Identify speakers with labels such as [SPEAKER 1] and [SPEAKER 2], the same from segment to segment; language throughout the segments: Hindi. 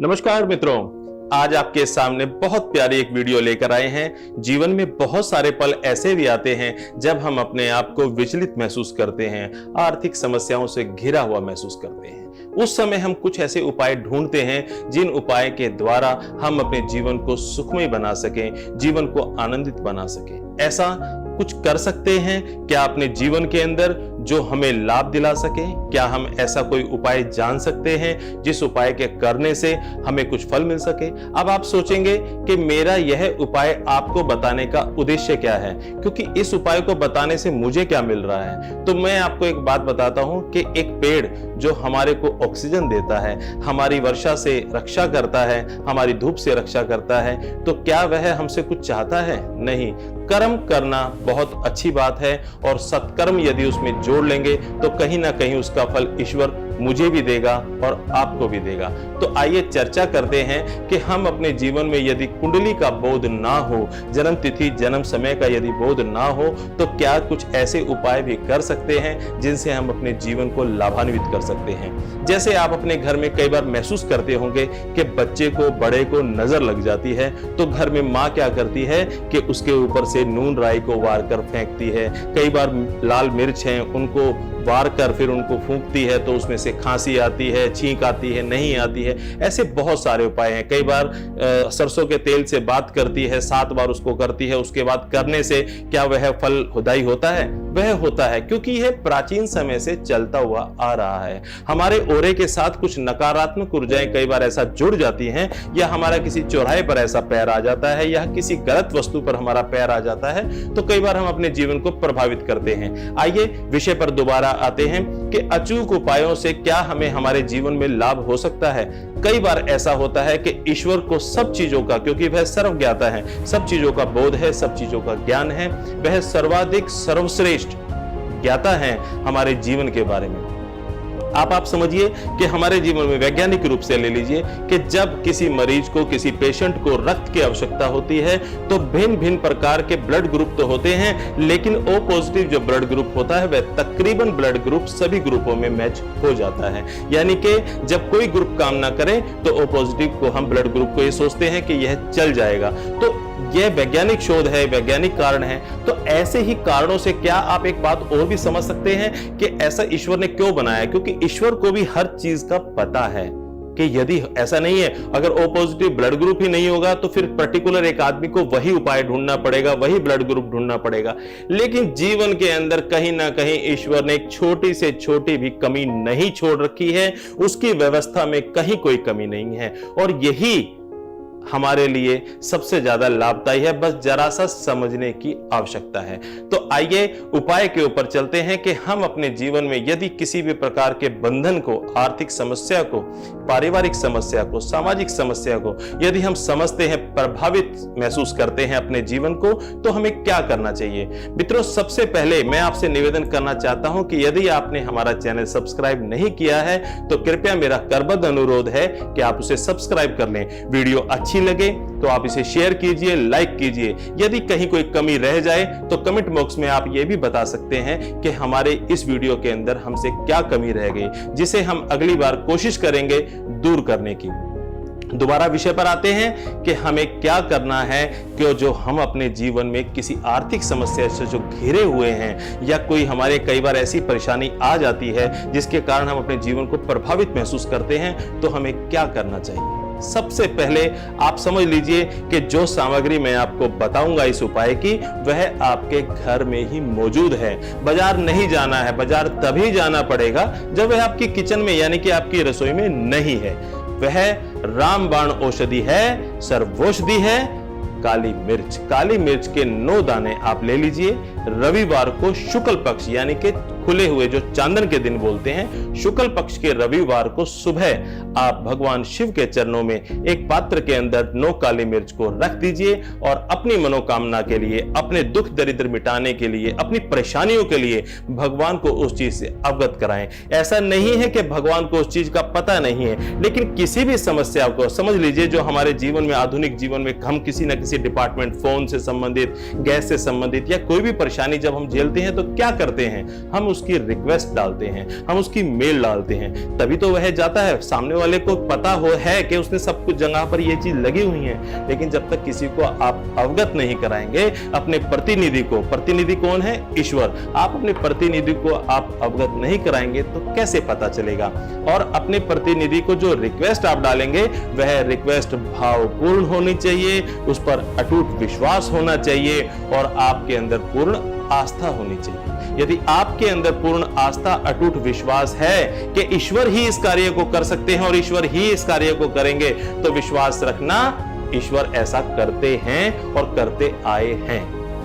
[SPEAKER 1] नमस्कार मित्रों, आज आपके सामने बहुत प्यारी एक वीडियो लेकर आए हैं। जीवन में बहुत सारे पल ऐसे भी आते हैं जब हम अपने आप को विचलित महसूस करते हैं, आर्थिक समस्याओं से घिरा हुआ महसूस करते हैं। उस समय हम कुछ ऐसे उपाय ढूंढते हैं जिन उपाय के द्वारा हम अपने जीवन को सुखमय बना सकें, जीवन को आनंदित बना सकें। ऐसा कुछ कर सकते हैं क्या अपने जीवन के अंदर जो हमें लाभ दिला सके? क्या हम ऐसा कोई उपाय जान सकते हैं जिस उपाय के करने से हमें कुछ फल मिल सके? अब आप सोचेंगे कि मेरा यह उपाय आपको बताने का उद्देश्य क्या है, क्योंकि इस उपाय को बताने से मुझे क्या मिल रहा है। तो मैं आपको एक बात बताता हूं कि एक पेड़ जो हमारे को ऑक्सीजन देता है, हमारी वर्षा से रक्षा करता है, हमारी धूप से रक्षा करता है, तो क्या वह हमसे कुछ चाहता है? नहीं। कर्म करना बहुत अच्छी बात है और सत्कर्म यदि उसमें जोड़ लेंगे तो कहीं ना कहीं उसका फल ईश्वर मुझे भी देगा और आपको भी देगा। तो आइए चर्चा करते हैं कि हम अपने जीवन में यदि कुंडली का बोध ना हो, जन्म तिथि जन्म समय का यदि बोध ना हो, तो क्या कुछ ऐसे उपाय भी कर सकते हैं जिनसे हम अपने जीवन को लाभान्वित कर सकते हैं। जैसे आप अपने घर में कई बार महसूस करते होंगे कि बच्चे को, बड़े को नजर लग जाती है, तो घर में माँ क्या करती है कि उसके ऊपर से नून राई को वार कर फेंकती है। कई बार लाल मिर्च है उनको वार कर फिर उनको फूंकती है, तो उसमें से खांसी आती है, छींक आती है, नहीं आती है। ऐसे बहुत सारे उपाय हैं। कई बार सरसों के तेल से बात करती है, 7 बार उसको करती है, उसके बाद करने से क्या वह फल खुदाई होता है? वह होता है, क्योंकि यह प्राचीन समय से चलता हुआ आ रहा है। हमारे ओरे के साथ कुछ नकारात्मक ऊर्जाएं कई बार ऐसा जुड़ जाती हैं, या हमारा किसी चौराहे पर ऐसा पैर आ जाता है, या किसी गलत वस्तु पर हमारा पैर आ जाता है, तो कई बार हम अपने जीवन को प्रभावित करते हैं। आइए विषय पर दोबारा आते हैं कि अचूक उपायों से क्या हमें हमारे जीवन में लाभ हो सकता है। कई बार ऐसा होता है कि ईश्वर को सब चीजों का, क्योंकि वह सर्वज्ञाता है, सब चीजों का बोध है, सब चीजों का ज्ञान है, वह सर्वाधिक सर्वश्रेष्ठ ज्ञाता है हमारे जीवन के बारे में। आप समझिए कि हमारे जीवन में वैज्ञानिक रूप से ले लीजिए कि जब किसी मरीज को, किसी पेशेंट को रक्त की आवश्यकता होती है, तो भिन्न भिन्न प्रकार के ब्लड ग्रुप तो होते हैं, लेकिन ओ पॉजिटिव जो ब्लड ग्रुप होता है वह तकरीबन ब्लड ग्रुप सभी ग्रुपों में मैच हो जाता है। यानी कि जब कोई ग्रुप काम ना करे तो ओ पॉजिटिव को, हम ब्लड ग्रुप को ये सोचते हैं कि यह चल जाएगा। तो यह वैज्ञानिक शोध है, वैज्ञानिक कारण है। तो ऐसे ही कारणों से क्या आप एक बात और भी समझ सकते हैं कि ऐसा ईश्वर ने क्यों बनाया? क्योंकि ईश्वर को भी हर चीज का पता है कि यदि ऐसा नहीं है, अगर ओ पॉजिटिव ब्लड ग्रुप ही नहीं होगा तो फिर पर्टिकुलर एक आदमी को वही उपाय ढूंढना पड़ेगा, वही ब्लड ग्रुप ढूंढना पड़ेगा। लेकिन जीवन के अंदर कहीं ना कहीं ईश्वर ने एक छोटी से छोटी भी कमी नहीं छोड़ रखी है, उसकी व्यवस्था में कहीं कोई कमी नहीं है, और यही हमारे लिए सबसे ज्यादा लाभदायी है। बस जरा सा समझने की आवश्यकता है। तो आइए उपाय के ऊपर चलते हैं कि हम अपने जीवन में यदि किसी भी प्रकार के बंधन को, आर्थिक समस्या को, पारिवारिक समस्या को, सामाजिक समस्या को यदि हम समझते हैं, प्रभावित महसूस करते हैं अपने जीवन को, तो हमें क्या करना चाहिए? मित्रों, सबसे पहले मैं आपसे निवेदन करना चाहता हूं कि यदि आपने हमारा चैनल सब्सक्राइब नहीं किया है तो कृपया मेरा करबद्ध अनुरोध है कि आप उसे सब्सक्राइब कर लें। वीडियो अच्छी लगे तो आप इसे शेयर कीजिए, लाइक कीजिए। यदि कहीं कोई कमी रह जाए तो कमेंट बॉक्स में आप ये भी बता सकते हैं कि हमारे इस वीडियो के अंदर हमसे क्या कमी रह गई, जिसे हम अगली बार कोशिश करेंगे दूर करने की। दोबारा विषय पर आते हैं कि हमें क्या करना है कि जो हम अपने जीवन में किसी आर्थिक समस्या से जो घिरे हुए हैं, या कोई हमारे कई बार ऐसी परेशानी आ जाती है जिसके कारण हम अपने जीवन को प्रभावित महसूस करते हैं, तो हमें क्या करना चाहिए। सबसे पहले आप समझ लीजिए कि जो सामग्री मैं आपको बताऊंगा इस उपाय की, वह आपके घर में ही मौजूद है। बाजार नहीं जाना है। बाजार तभी जाना पड़ेगा जब वह आपकी किचन में, यानी कि आपकी रसोई में नहीं है। वह रामबाण औषधि है, सर्वौषधि है, काली मिर्च। काली मिर्च के 9 दाने आप ले लीजिए। रविवार को शुक्ल पक्ष, यानी कि खुले हुए जो चांदन के दिन बोलते हैं, शुक्ल पक्ष के रविवार को सुबह आप भगवान शिव के चरणों में एक पात्र के अंदर 9 काली मिर्च को रख दीजिए और अपनी मनोकामना के लिए, अपने दुख दरिद्र मिटाने के लिए, अपनी परेशानियों के लिए भगवान को उस चीज से अवगत कराएं। ऐसा नहीं है कि भगवान को उस चीज का पता नहीं है, लेकिन किसी भी समस्या को समझ लीजिए जो हमारे जीवन में, आधुनिक जीवन में हम किसी न किसी डिपार्टमेंट, फोन से संबंधित, गैस से संबंधित या कोई भी परेशानी जब हम झेलते हैं तो क्या करते हैं? हम उस उसकी रिक्वेस्ट डालते हैं, हम उसकी मेल डालते हैं, तभी तो वह जाता है। सामने वाले को पता है कि उसने सब कुछ जगह पर ये चीज लगी हुई है, लेकिन जब तक किसी को आप अवगत नहीं कराएंगे, अपने प्रतिनिधि को, प्रतिनिधि कौन है? ईश्वर, आप अपने प्रतिनिधि को आप अवगत नहीं कराएंगे तो कैसे पता चलेगा? और अपने प्रतिनिधि को जो रिक्वेस्ट आप डालेंगे वह रिक्वेस्ट भावपूर्ण होनी चाहिए, उस पर अटूट विश्वास होना चाहिए और आपके अंदर पूर्ण आस्था होनी चाहिए। यदि आपके अंदर पूर्ण आस्था, अटूट विश्वास है कि ईश्वर ही इस कार्य को कर सकते हैं और ईश्वर ही इस कार्य को करेंगे, तो विश्वास रखना ईश्वर ऐसा करते हैं और करते आए हैं,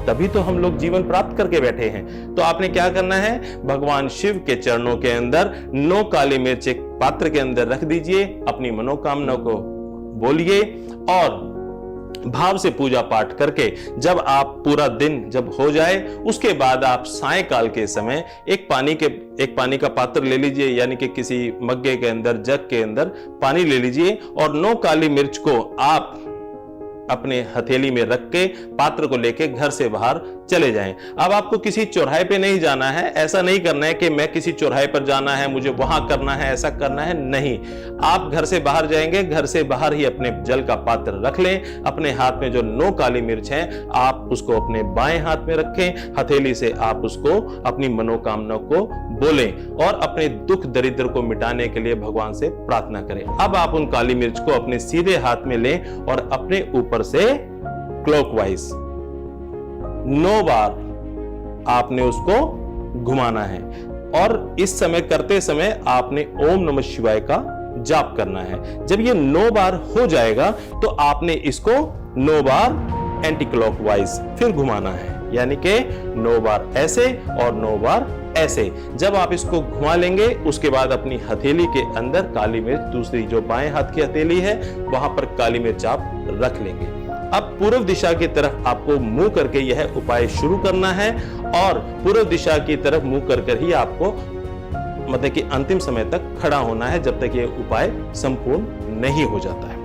[SPEAKER 1] तभी तो हम लोग जीवन प्राप्त करके बैठे हैं। तो आपने क्या करना है? भगवान शिव के चरणों के अंदर 9 काली मिर्च एक पात्र के अंदर रख दीजिए, अपनी मनोकामना को बोलिए और भाव से पूजा पाठ करके जब आप पूरा दिन जब हो जाए, उसके बाद आप सायंकाल के समय एक पानी का पात्र ले लीजिए, यानी कि किसी मग्गे के अंदर, जग के अंदर पानी ले लीजिए और 9 काली मिर्च को आप अपने हथेली में रख के पात्र को लेके घर से बाहर चले जाएं। अब आपको किसी चौराहे पे नहीं जाना है, ऐसा नहीं करना है कि मैं किसी चौराहे पर जाना है, मुझे वहां करना है, ऐसा करना है नहीं। आप घर से बाहर जाएंगे, घर से बाहर ही अपने जल का पात्र रख लें, अपने हाथ में जो 9 काली मिर्च है आप उसको अपने बाएं हाथ में रखें, हथेली से आप उसको अपनी मनोकामना को बोलें और अपने दुख दरिद्र को मिटाने के लिए भगवान से प्रार्थना करें। अब आप उन काली मिर्च को अपने सीधे हाथ में लें और अपने ऊपर से क्लॉकवाइज 9 बार आपने उसको घुमाना है और इस समय करते समय आपने ओम नमः शिवाय का जाप करना है। जब ये 9 बार हो जाएगा तो आपने इसको 9 बार एंटी क्लॉकवाइज फिर घुमाना है, यानी कि 9 बार ऐसे और 9 बार ऐसे। जब आप इसको घुमा लेंगे उसके बाद अपनी हथेली के अंदर काली मिर्च, दूसरी जो बाएं हाथ की हथेली है वहां पर काली मिर्च आप रख लेंगे। अब पूर्व दिशा की तरफ आपको मुंह करके यह उपाय शुरू करना है और पूर्व दिशा की तरफ मुंह कर ही आपको मतलब कि अंतिम समय तक खड़ा होना है, जब तक यह उपाय संपूर्ण नहीं हो जाता है।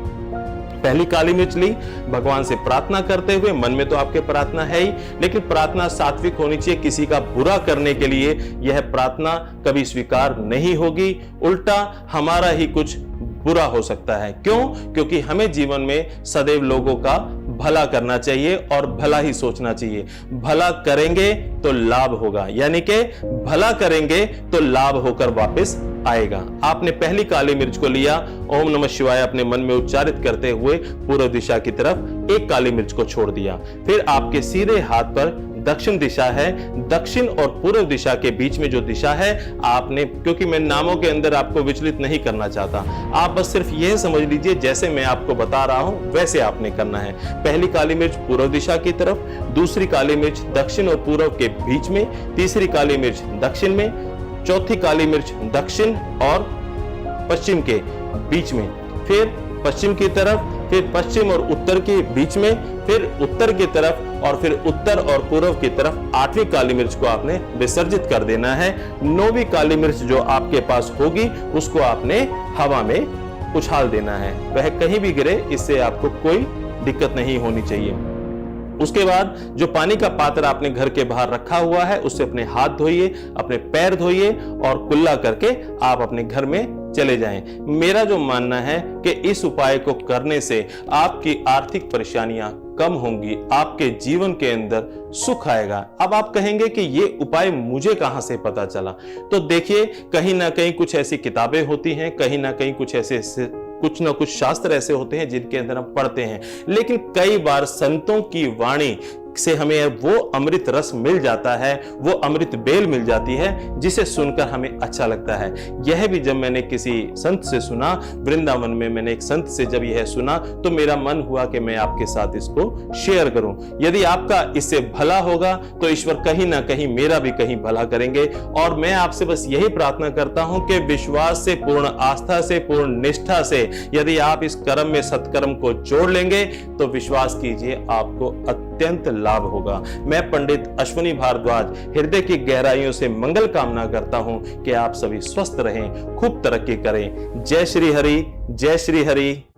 [SPEAKER 1] पहली काली मिर्च ली, भगवान से प्रार्थना करते हुए, मन में तो आपके प्रार्थना है ही, लेकिन प्रार्थना सात्विक होनी चाहिए। किसी का बुरा करने के लिए यह प्रार्थना कभी स्वीकार नहीं होगी, उल्टा हमारा ही कुछ बुरा हो सकता है। क्यों? क्योंकि हमें जीवन में सदैव लोगों का भला करना चाहिए और भला ही सोचना चाहिए। भला करेंगे तो लाभ होगा, यानी कि भला करेंगे तो लाभ होकर वापस आएगा। आपने पहली काली मिर्च को लिया, ओम नमः शिवाय अपने मन में उच्चारित करते हुए पूर्व दिशा की तरफ एक काली मिर्च को छोड़ दिया। फिर आपके सीधे हाथ पर दक्षिण दिशा है, दक्षिण और पूर्व दिशा के बीच में जो दिशा है आपने, क्योंकि मैं नामों के अंदर आपको विचलित नहीं करना चाहता, आप बस सिर्फ यह समझ लीजिए जैसे मैं आपको बता रहा हूं वैसे आपने करना है। पहली काली मिर्च पूर्व दिशा की तरफ, दूसरी काली मिर्च दक्षिण और पूर्व के बीच में, तीसरी काली मिर्च दक्षिण में, चौथी काली मिर्च दक्षिण और पश्चिम के बीच में, फिर पश्चिम की तरफ, फिर पश्चिम और उत्तर के बीच में, फिर उत्तर की तरफ और फिर उत्तर और पूर्व की तरफ 8वीं काली मिर्च को आपने विसर्जित कर देना है। 9वीं काली मिर्च जो आपके पास होगी उसको आपने हवा में उछाल देना है, वह कहीं भी गिरे, इससे आपको कोई दिक्कत नहीं होनी चाहिए। उसके बाद जो पानी का पात्र आपने घर के बाहर रखा हुआ है उससे अपने हाथ धोइए, अपने पैर धोइए और कुल्ला करके आप अपने घर में चले जाएं। मेरा जो मानना है कि इस उपाय को करने से आपकी आर्थिक परेशानियां कम होंगी, आपके जीवन के अंदर सुख आएगा। अब आप कहेंगे कि ये उपाय मुझे कहां से पता चला? तो देखिए, कहीं ना कहीं कुछ ऐसी किताबें होती हैं, कहीं ना कहीं कुछ ना कुछ शास्त्र ऐसे होते हैं जिनके अंदर हम पढ़ते हैं, लेकिन कई बार संतों की वाणी से हमें वो अमृत रस मिल जाता है, वो अमृत बेल मिल जाती है जिसे सुनकर हमें अच्छा लगता है। यह भी जब मैंने किसी संत से सुना, वृंदावन में मैंने एक संत से जब यह सुना तो मेरा मन हुआ कि मैं आपके साथ इसको शेयर करूं। यदि आपका इससे भला होगा तो ईश्वर कहीं ना कहीं मेरा भी कहीं भला करेंगे। और मैं आपसे बस यही प्रार्थना करता हूं कि विश्वास से, पूर्ण आस्था से, पूर्ण निष्ठा से यदि आप इस कर्म में सत्कर्म को जोड़ लेंगे तो विश्वास कीजिए आपको अत्यंत लाभ होगा। मैं पंडित अश्विनी भारद्वाज हृदय की गहराइयों से मंगल कामना करता हूं कि आप सभी स्वस्थ रहें, खूब तरक्की करें। जय श्री हरि, जय श्री हरि।